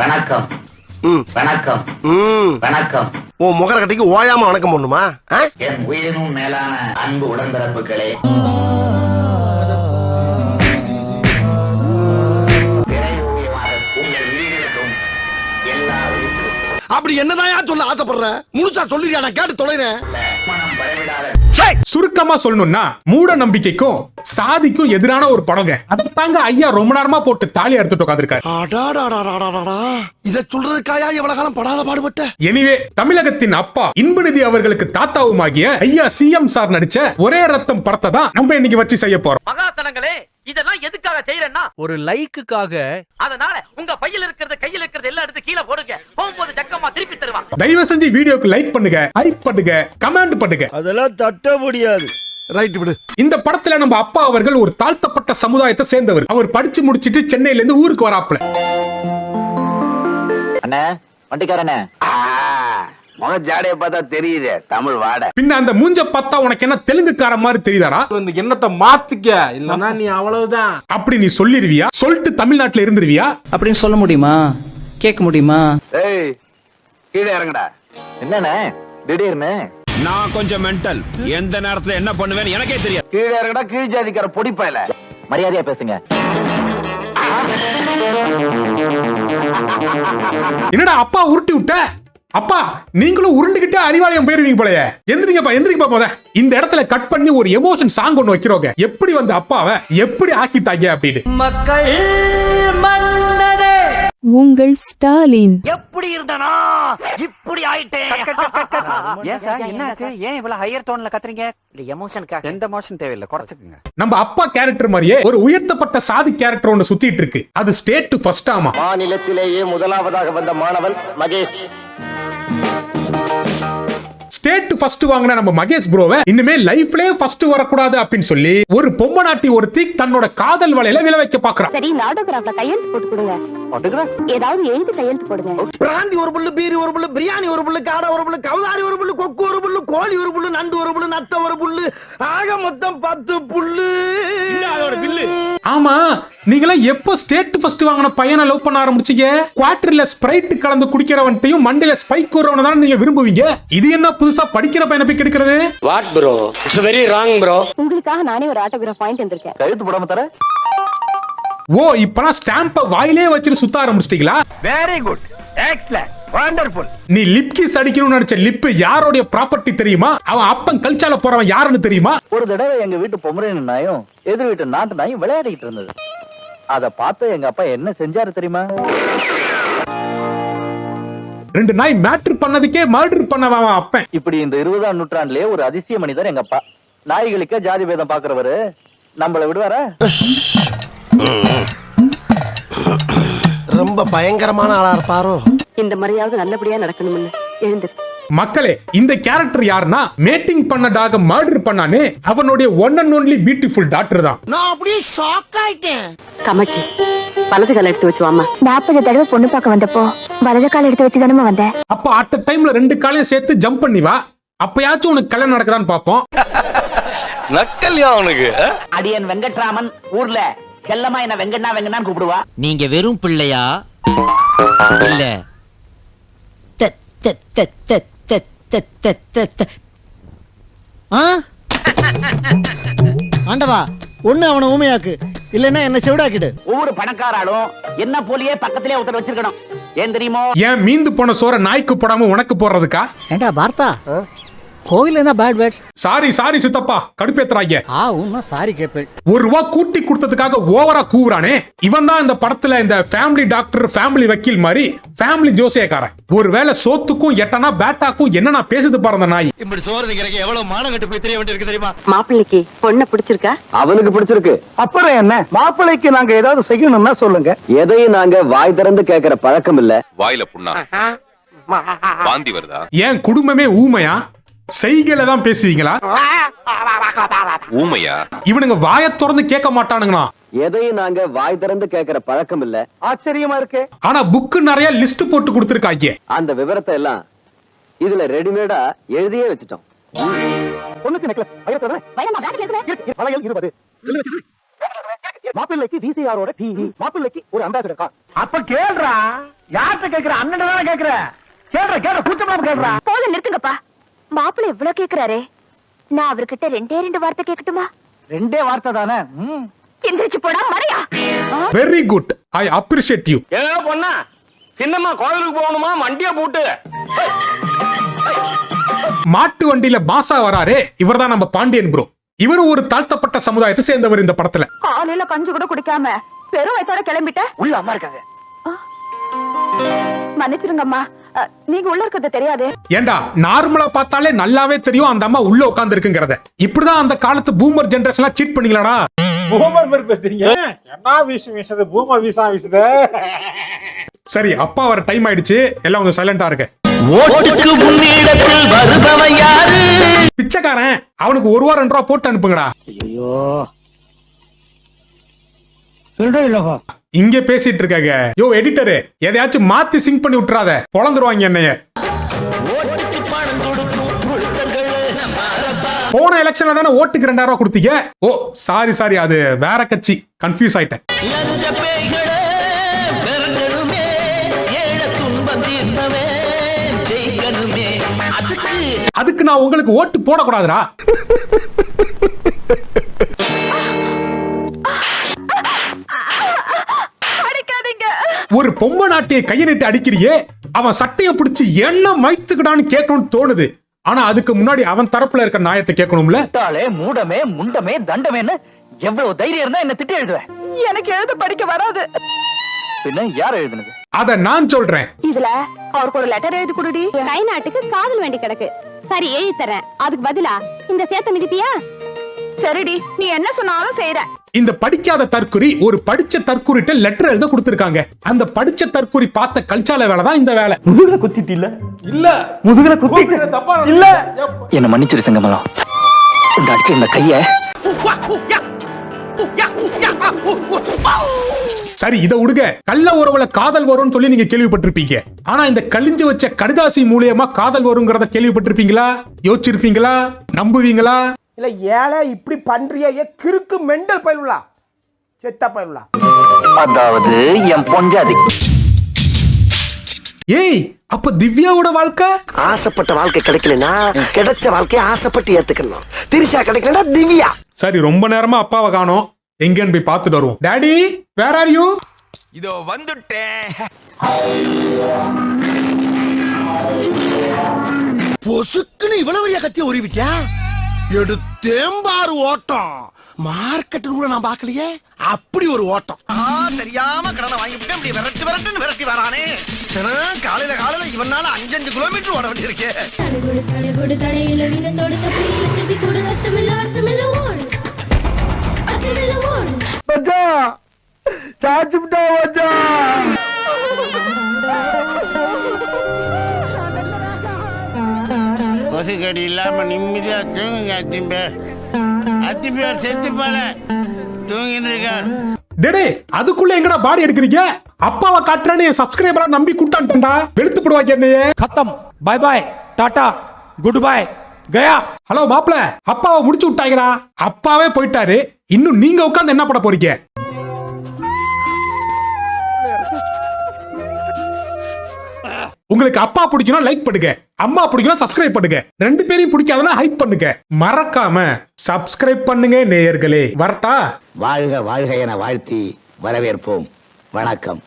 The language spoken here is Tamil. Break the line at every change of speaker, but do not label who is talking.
வணக்கம். வணக்கம். வணக்கம்.
உன் முகர கட்டிக்கு ஓயாம வணக்கம் பண்ணுமா?
என் உயிரினும் மேலான அன்பு உடன்பிறப்புகளே,
அப்படி என்னதான் சொல்ல ஆசைப்படுற? முழுசா சொல்லிருக்கா, நான் கேட்டு தொலைறேன்.
சுருக்கமா சொல்லணும்னா மூட நம்பிக்கைக்கும் சாதிக்கும் எதிரான ஒரு படங்க. அதத்தாங்க ஐயா ரொம்ப நேரமா போட்டு தாலி அறுத்துட்டு உட்கார்ந்திருக்காரு.
இத சொல்றதுக்காயா இவ்வளவு காலம் படாத பாடுபட்ட?
எனிவே, தமிழகத்தின் அப்பா இன்பநிதி அவர்களுக்கு தாத்தாவுமாகிய ஐயா சிஎம் சார் நடிச்ச ஒரே ரத்தம் படத்தை தான் நம்ம இன்னைக்கு வச்சு செய்ய போறோம்.
மகாசனங்களே, இதெல்லாம் எதுக்காக செய்யறேன்னா
ஒரு லைக்குக்காக.
அதனால உங்க பையில இருக்கிறது கையில இருக்கிறது எல்லாம் எடுத்து கீழே போடுங்க. போகும்போது சக்கமா திருப்பி தருவாங்க.
தயவு செஞ்சு வீடியோக்கு லைக் பண்ணுங்க, ஹைப் பண்ணுங்க, கமெண்ட் பண்ணுங்க.
அதெல்லாம் தட்ட முடியாது.
ரைட் விடு.
இந்த படத்துல நம்ம அப்பா அவர்கள் ஒரு தாழ்த்தப்பட்ட சமுதாயத்தை சேர்ந்தவர். அவர் படிச்சு முடிச்சிட்டு சென்னையில இருந்து ஊருக்கு வராப்ல.
அண்ணே, வண்டிக்காரனே, முக ஜாடைய பார்த்தா தெரியுது தமிழ் வாட.
பின்ன அந்த மூஞ்ச பார்த்தா உனக்கு என்ன தெலுங்குக்கார மாதிரி தெரியுதாடா?
இந்த எண்ணத்தை மாத்திக்க, இல்லன்னா நீ அவ்வளவுதான்.
அப்படி நீ சொல்லிருவியா? சொல்லிட்டு தமிழ்நாட்டுல இருந்துருவியா?
அப்படின்னு சொல்ல முடியுமா? கேட்க முடியுமா?
ஏய், கீழே இறங்கடா. என்னண்ணே திடீர்னு?
நான் கொஞ்சம் மென்டல். எந்த நேரத்துல என்ன பண்ணுவேன்னு எனக்கே தெரியாது.
கீழே இறங்கடா, கீழ் ஜாதிக்கார பொடிப்பையில. மரியாதையா பேசுங்க.
என்னடா அப்பா உருட்டி விட்ட? அப்பா, நீங்களும் உருண்டுகிட்டே அறிவாலயம் போயிருவீங்க போலயே. எந்திரிங்கப்பா, எந்திரிங்கப்பா. போத இந்த இடத்துல கட் பண்ணி ஒரு எமோஷன் சாங் ஒன்னு வைக்கிறோங்க. எப்படி வந்து அப்பாவை எப்படி ஆக்கிட்டாங்க அப்படின்னு.
மக்கள் மன்னரே,
உங்கள் ஸ்டாலின்.
எப்படி இருந்தனா இப்படி ஆயிட்டேன்.
ஏன் சார், என்னாச்சு? ஏன் இவ்வளவு ஹையர் டோன்ல கத்துறீங்க? இல்ல எமோஷனுக்காக. எந்த எமோஷன் தேவையில்லை, குறைச்சுக்குங்க.
நம்ம அப்பா கேரக்டர் மாதிரியே ஒரு உயர்த்தப்பட்ட சாதி கேரக்டர் ஒன்னு சுத்திட்டு இருக்கு. அது ஸ்டேட் டு ஃபர்ஸ்ட் ஆமா.
மாநிலத்திலேயே முதலாவதாக வந்த மாணவன் மகேஷ்.
ஸ்டேட் ஃபர்ஸ்ட் வாங்கின நம்ம மகேஷ் ப்ரோவை இனிமே லைஃப்லயே ஃபர்ஸ்ட் வரக்கூடாது அப்படின்னு சொல்லி ஒரு பொம்மநாட்டி ஒருத்தி தன்னோட காதல் வலையில விழ வைக்க பாக்குறான்.
சரி, இந்த ஆட்டோகிராஃப்ல கையெழுத்து போட்டு கொடுங்க. ஏதாவது எழுதி கையெழுத்து போடுங்க.
பிராந்தி ஒரு புல்லு, பீரி ஒரு புல்லு, பிரியாணி ஒரு புல்லு, காடை ஒரு புல்லு, கவுதாரி ஒரு புல்லு, கொக்கு ஒரு புல்லு, கோழி ஒரு புல்லு, நண்டு ஒரு புல்லு, நத்த ஒரு புல்லு, ஆக மொத்தம் 10 புல்லு.
ஆமா, நீங்களாம் எப்போ ஸ்டேட் ஃபர்ஸ்ட் வாங்கின பையனை லவ் பண்ண ஆரம்பிச்சீங்க? குவார்டர்ல ஸ்பிரைட் கலந்து குடிக்கிறவன்ட்டையும் மண்டையில ஸ்பைக் வரவன தான் நீங்க விரும்புவீங்க. இது என்ன புதுசா படிக்கிற பையனை போய் கெடுக்கிறது?
What bro, it's very wrong bro.
உங்களுக்காக நானே ஒரு ஆட்டோகிராஃப் பாயிண்ட் வந்திருக்கேன்.
கழுத்து போடாம தர.
ஓ, இப்பனா ஸ்டாம்ப வாயிலே வச்சிட்டு சுத்த ஆரம்பிச்சிட்டீங்களா?
Very good, excellent, wonderful.
நீ லிப் கிஸ் அடிக்கணும்னு நினைச்ச லிப் யாரோட ப்ராப்பர்ட்டி தெரியுமா? அவன் அப்பன் கல்ச்சால போறவன் யாருன்னு தெரியுமா?
ஒரு தடவை எங்க வீட்டு பொம்பரையன் நாயும் எதிர் வீட்டு நாட்டு நாயும் விளையாடிட்டு இருந்தது. அத பார்த்து எங்க அப்பா என்ன செஞ்சாரு தெரியுமா?
2 நாய் மேட்டர் பண்ணதுக்கே மர்டர் பண்ணவன் அப்பன்.
இப்படி இந்த 20ஆம் நூற்றாண்டிலே ஒரு அதிசய மனிதர் எங்க அப்பா. நாய்களுக்கே ஜாதி பேதம் பாக்குறவரு நம்மள விடுவாரா?
ரொம்ப பயங்கரமான ஆளா இருப்பாரோ.
இந்த முறையாவது நல்லபடியா நடக்கணும்னு எழுந்து.
மக்களே, இந்த கேரக்டர் யாருன்னா மேட்டிங் பண்ண டாக மர்டர் பண்ணானே அவனுடைய one and only beautiful doctor தான்.
நான் அப்படியே ஷாக் ஆயிட்டேன்.
கமச்சி, வலது கால எடுத்து வச்சு வாமா. 40 தடவை பொண்ணு பார்க்க வந்தப்போ வலது கால எடுத்து வச்சு தானே வந்தேன்.
அப்ப அட் டைம்ல 2 காலையும் சேர்த்து ஜம்ப் பண்ணி வா. அப்பயாச்சும் உனக்கு கல்யாணம் நடக்குதான்னு பாப்போம்.
நக்கல்யா உனக்கு.
அடியன் வெங்கட்ராமன் ஊர்ல செல்லமா என்ன வெங்கண்ணா வெங்கண்ணான்னு கூப்பிடுவா.
நீங்க வெறும் பிள்ளையா இல்ல
ஆண்டவா, ஒண்ணு அவனை ஊமையாக்கு, இல்லன்னா என்ன செவிடாக்கிடு.
ஒவ்வொரு பணக்காராலும் என்ன போலியே பக்கத்திலே ஒருத்தர் வச்சிருக்கணும். ஏன் தெரியுமோ?
ஏன் மீந்து போன சோற நாய்க்கு போடாம உனக்கு போடுறதுக்கா?
ஏண்டா பார்த்தா, கோவில் என்ன பேட் வேர்ட்ஸ்?
சாரி சித்தப்பா, கடுப்பேத்துறாங்க.
உன்ன சாரி கேப்பேன்.
₹1 கூட்டி கொடுத்ததுக்காக ஓவரா கூவுறானே இவன் தான் இந்த படத்துல இந்த ஃபேமிலி டாக்டர், ஃபேமிலி வக்கீல் மாதிரி ஃபேமிலி ஜோசியக்காரன். ஒருவேளை சோத்துக்கும் எட்டனா பேட்டாக்கும் என்னன்னா பேசுது பாருந்த நாய்.
இப்படி சோறு திங்கறக்கு எவ்வளவு மானம் கட்டு போய் தெரிய வேண்டியிருக்கு தெரியுமா?
மாப்பிள்ளைக்கு பொண்ணு பிடிச்சிருக்கா?
அவனுக்கு பிடிச்சிருக்கு.
அப்புறம் என்ன, மாப்பிள்ளைக்கு நாங்க ஏதாவது செய்யணும்னா சொல்லுங்க.
எதையும் நாங்க வாய் திறந்து கேட்கிற பழக்கம் இல்ல.
வாயில புண்ணா, வாந்தி வருதா?
ஏன் குடும்பமே ஊமையா? செய்கையில தான் பேசுவீங்களா?
ஊமையா?
இவனுங்க வாயை திறந்து கேட்க மாட்டானுங்களா?
எதையும் நாங்க வாய் திறந்து கேட்கிற பழக்கம் இல்ல.
ஆச்சரியமா இருக்கு.
ஆனா புக்கு நிறைய லிஸ்ட் போட்டு கொடுத்திருக்காங்க.
அந்த விவரத்தை எல்லாம் இதுல ரெடிமேடா எழுதியே வச்சிட்டோம்.
பொண்ணுக்கு நெக்லஸ் வளையல் 20. மாப்பிள்ளைக்கு VCR ஓட டிவி, மாப்பிள்ளைக்கு ஒரு அம்பாசிடர் கார். அப்ப கேள்றா, யார்கிட்ட கேக்குற? அண்ணன் தானே கேக்குற. கேக்குற கூச்சமா கேக்குற.
போதும் நிறுத்துங்கப்பா. மாப்பிள்ளை எவ்வளவு கேக்குறாரே, நான் அவர்கிட்ட ரெண்டே வார்த்தை கேட்கட்டுமா?
2 வார்த்தை தானே.
எந்திரிச்சு போடா மறையா.
Very good, I appreciate you.
ஏதோ பொண்ணா சின்னம்மா கோயிலுக்கு போகணுமா, வண்டியை போட்டு.
மாட்டு வண்டியில மாசா வராரே, இவர்தான் நம்ம பாண்டியன் ப்ரோ. இவரு ஒரு தாழ்த்தப்பட்ட சமுதாயத்தை சேர்ந்தவர் இந்த படத்துல.
காலையில கஞ்சி கூட குடிக்காம பெரும் வயத்தோட கிளம்பிட்ட.
உள்ள அம்மா இருக்காங்க.
மன்னிச்சிருங்கம்மா, நீங்க உள்ள இருக்கிறது தெரியாது.
ஏண்டா நார்மலா பார்த்தாலே நல்லாவே தெரியும் அந்த அம்மா உள்ள உட்கார்ந்து இருக்குங்கறத. இப்படிதான் அந்த காலத்து பூமர் ஜெனரேஷன்லாம் சீட் பண்ணீங்களாடா?
பூமர் பேர் பேசுறீங்க. என்ன விஷயம் வீசுது? பூமர் வீசா வீசுது.
சரி, அப்பா வர டைம் ஆயிடுச்சு, எல்லாம் கொஞ்சம் சைலண்டா இருக்க.
ஓட்டுக்கு முன்னிடத்தில் வருபவன் யாரு?
பிச்சைக்காரன், அவனுக்கு 1 ரூபா 2 ரூபா போட்டு அனுப்புங்கடா.
ஐயோ
இங்க பேசிட்டு இருக்காங்க. யோ எடிட்டரு, எதையாச்சும் மாத்தி சிங்க் பண்ணி விட்டுறாத, பொளந்துருவாங்க என்னைய. போன எலெக்ஷன்ல தானே ஓட்டுக்கு 2000 ரூபா கொடுத்தீங்க. ஓ சாரி, அது வேற கட்சி, கன்ஃபியூஸ் ஆயிட்டேன். அதுக்கு நான் உங்களுக்கு ஓட்டு போடக்கூடாதுடா. ஒரு பொம்மை நாட்டியை கையை நீட்டு அடிக்கிறியே, அவன் சட்டையை பிடிச்சி என்ன மைத்துக்கிடான்னு கேட்கணும்னு தோணுது. ஆனா அதுக்கு முன்னாடி அவன் தரப்புல இருக்க நியாயத்தை கேட்கணும்ல.
தாளே மூடமே முண்டமே தண்டமேன்னு எவ்வளவு தைரியம் இருந்தா என்ன திட்டி எழுதுவேன்?
எனக்கு எழுத படிக்க வராது.
பின்ன யார் எழுதுனது?
அத நான் சொல்றேன்.
இதுல அவருக்கு ஒரு லெட்டர் எழுதி கொடுடி. கை நாட்டுக்கு காதல் வேண்டி கிடக்கு. சரி எழுதி தரேன், அதுக்கு பதிலா இந்த சேத்த மிதிப்பியா? சரிடி, நீ என்ன சொன்னாலும் செய்யற.
இந்த படிக்காத தற்குறி ஒரு படிச்ச தற்குறிட்ட லெட்டர் எழுத கொடுத்திருக்காங்க. அந்த படிச்ச தற்குறி பார்த்த கல்ச்சால வேலை தான் இந்த வேலை.
முதுகுல குத்திட்டு இல்ல முதுகுல குத்திட்டு தப்பா இல்ல.
என்ன மன்னிச்சிரு செங்கமலம், இந்த அடிச்ச இந்த கைய.
சரி இத விடுங்க. கள்ள உறவுல காதல் வரும்னு சொல்லி நீங்க கேள்விப்பட்டிருப்பீங்க. ஆனா இந்த கலிஞ்சு வச்ச கடுதாசி மூலியமா காதல் வருங்கிறத கேள்விப்பட்டிருப்பீங்களா? யோசிச்சிருப்பீங்களா? நம்புவீங்களா?
இல்ல ஏழை இப்படி பண்றியே, கிறுக்கு மெண்டல் பயிலுலா, செத்த பயிலுலா.
அதாவது என் பொஞ்சாதி.
ஏய், அப்ப திவ்யாவோட வாழ்க்கை?
ஆசைப்பட்ட வாழ்க்கை கிடைக்கலனா கிடைச்ச வாழ்க்கையை ஆசைப்பட்டு ஏத்துக்கணும். திரிசா கிடைக்கலனா திவ்யா.
சரி, ரொம்ப நேரமா அப்பாவை காணோம். எங்கன்னு போய் பார்த்துட்டு வருவோம். Daddy, where are you?
இதோ வந்துட்டேன்.
பொசுக்குன்னு இவ்வளவு பெரிய கத்திய உருவிட்டியா? எடுத்தேம்பாரு ஓட்டம். மார்க்கெட் கூட நான் பாக்கலையே, அப்படி ஒரு ஓட்டம்.
தெரியாம கடனை வாங்கிவிட்டு அப்படி விரட்டுன்னு விரட்டி வரானே. காலையில இவனால 5 கிலோமீட்டர் ஓட வேண்டி இருக்கே.
கொசுக்கடி இல்லாம நிம்மதியா தூங்குங்க. அத்திம்பேர் செத்து போல தூங்கிட்டு இருக்கார்.
டேடே, அதுக்குள்ள எங்கடா பாடி எடுக்கிறீங்க? அப்பாவை காட்டுறேன்னு என் சப்ஸ்கிரைபரா நம்பி கூட்டான்டா. வெளுத்து போடுவாங்க என்னையே.
खत्म, बाय बाय, टाटा, गुड बाय, गया.
ஹலோ மாப்ள, அப்பாவை முடிச்சு விட்டாங்கடா. அப்பாவே போயிட்டாரு, இன்னும் நீங்க உட்கார்ந்து என்ன பண்ண போறீங்க? உங்களுக்கு அப்பா பிடிக்கணும் லைக் பண்ணுங்க, அம்மா பிடிக்கணும் சப்ஸ்கிரைப் பண்ணுங்க, 2 பேரையும் பிடிக்காதனா ஹைப் பண்ணுங்க. மறக்காம சப்ஸ்கிரைப் பண்ணுங்க நேயர்களே. வரட்டா?
வாழ்க வாழ்க என வாழ்த்தி வரவேற்போம். வணக்கம்.